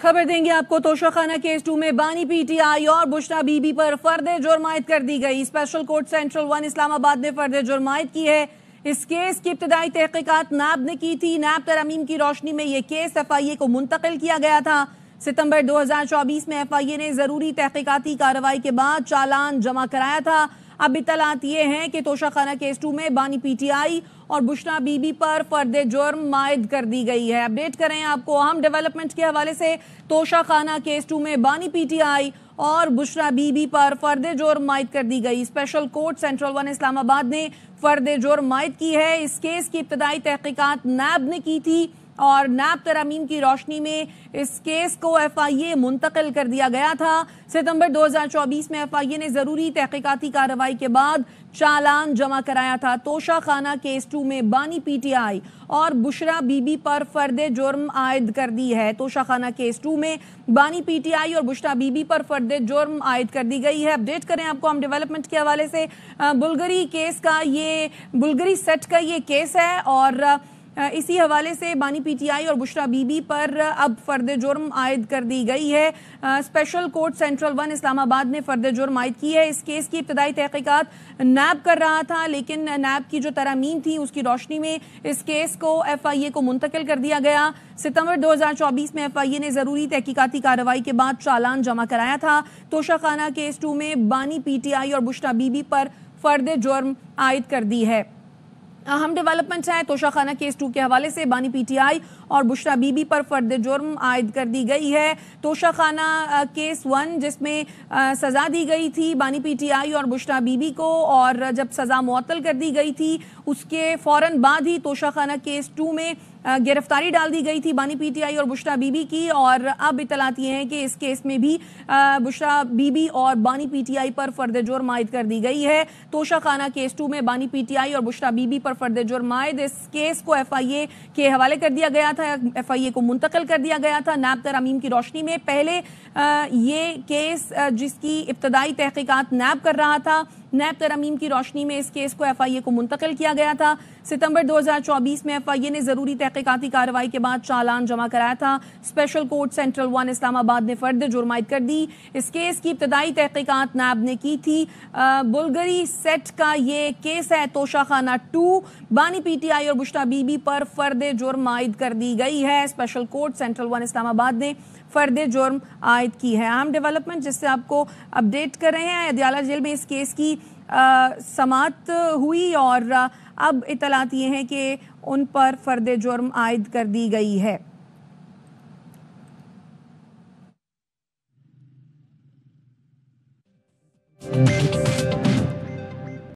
खबर देंगे आपको। तोशाखाना केस 2 में बानी पीटीआई और बुशरा बीबी पर फर्द जुर्म आयद कर दी गई। स्पेशल कोर्ट सेंट्रल 1 इस्लामाबाद ने फर्द जुर्म आयद की है। इस केस की इब्तदाई तहकीकात नैब ने की थी। नैब तरमीम की रोशनी में यह केस एफआईए को मुंतकिल किया गया था। सितंबर 2024 में एफआईए ने जरूरी तहकीकाती कार्रवाई के बाद चालान जमा कराया था। अब इत्तलात ये हैं कि तोशाखाना केस 2 में बानी पीटीआई और बुशरा बीबी पर फर्द जुर्म आयद कर दी गई है। अपडेट करें आपको अहम डेवलपमेंट के हवाले से। तोशाखाना केस 2 में बानी पीटीआई और बुशरा बीबी पर फर्द जुर्म आयद कर दी गई। स्पेशल कोर्ट सेंट्रल 1 इस्लामाबाद ने फर्द जुर्म आयद की है। इस केस की इब्तदाई तहकीकात नैब ने की थी और नैब तरमीम की रोशनी में इस केस को एफआईए मुंतकिल कर दिया गया था। सितंबर 2024 में एफआईए ने जरूरी तहकीकाती कार्रवाई के बाद चालान जमा कराया था। तोशाखाना केस 2 में बानी पीटीआई और बुशरा बीबी पर फर्द जुर्म आयद कर दी है। तोशाखाना केस 2 में बानी पीटीआई और बुशरा बीबी पर फर्द जुर्म आयद कर दी गई है। अपडेट करें आपको हम डेवलपमेंट के हवाले से। बुल्गरी सेट का ये केस है और इसी हवाले से बानी पीटीआई और बुशरा बीबी पर अब फर्द जुर्म आयद कर दी गई है। स्पेशल कोर्ट सेंट्रल 1 इस्लामाबाद ने फर्द जुर्म आयद की है। इस केस की इब्तदाई तहकीकात नैब कर रहा था, लेकिन नैब की जो तरमीम थी उसकी रोशनी में इस केस को एफआईए को मुंतकिल कर दिया गया। सितंबर 2024 में एफआईए ने जरूरी तहकीकाती कार्रवाई के बाद चालान जमा कराया था। तोशाखाना केस 2 में बानी पीटीआई और बुशरा बीबी पर फर्द जुर्म आयद कर दी है। अहम डेवलपमेंट है तोशाखाना केस 2 के हवाले से। बानी पीटीआई और बुशरा बीबी पर फर्द जुर्म आयद कर दी गई है। तोशाखाना केस 1 जिसमें सजा दी गई थी बानी पीटीआई और बुशरा बीबी को, और जब सजा मुअत्तल कर दी गई थी उसके फौरन बाद ही तोशाखाना केस 2 में गिरफ्तारी डाल दी गई थी बानी पीटीआई और बुशरा बीबी की। और अब इत्तलात ये हैं कि इस केस में भी बुशरा बीबी और बानी पीटीआई पर फर्द जुर्म आयद कर दी गई है। तोशाखाना केस 2 में बानी पीटीआई और बुशरा बीबी पर फर्द जुर्म आयद। इस केस को एफआईए के हवाले कर दिया गया था, एफआईए को मुंतकिल कर दिया गया था नैब तरमीम की रोशनी में। पहले ये केस जिसकी इब्तदाई तहकीकात नैब कर रहा था, नैब तरमीम की रोशनी में इस केस को एफआईए को मुंतकिल किया गया था। सितंबर 2024 में एफआईए ने जरूरी तहकीकाती कार्रवाई के बाद चालान जमा कराया था। स्पेशल कोर्ट सेंट्रल 1 इस्लामाबाद ने फर्द जुर्म आयद कर दी। इस केस की इब्तदाई तहकीकात नैब ने की थी। बुल्गरी सेट का ये केस है। तोशाखाना 2 बानी पीटीआई और बुशरा बीबी पर फर्द जुर्म आयद कर दी गई है। स्पेशल कोर्ट सेंट्रल 1 इस्लामाबाद ने फर्द जुर्म आयद की है। अहम डेवलपमेंट जिससे आपको अपडेट कर रहे हैं। अदियाला जेल में इस केस की समाअत हुई और अब इत्तलात ये हैं कि उन पर फर्द जुर्म आयद कर दी गई है।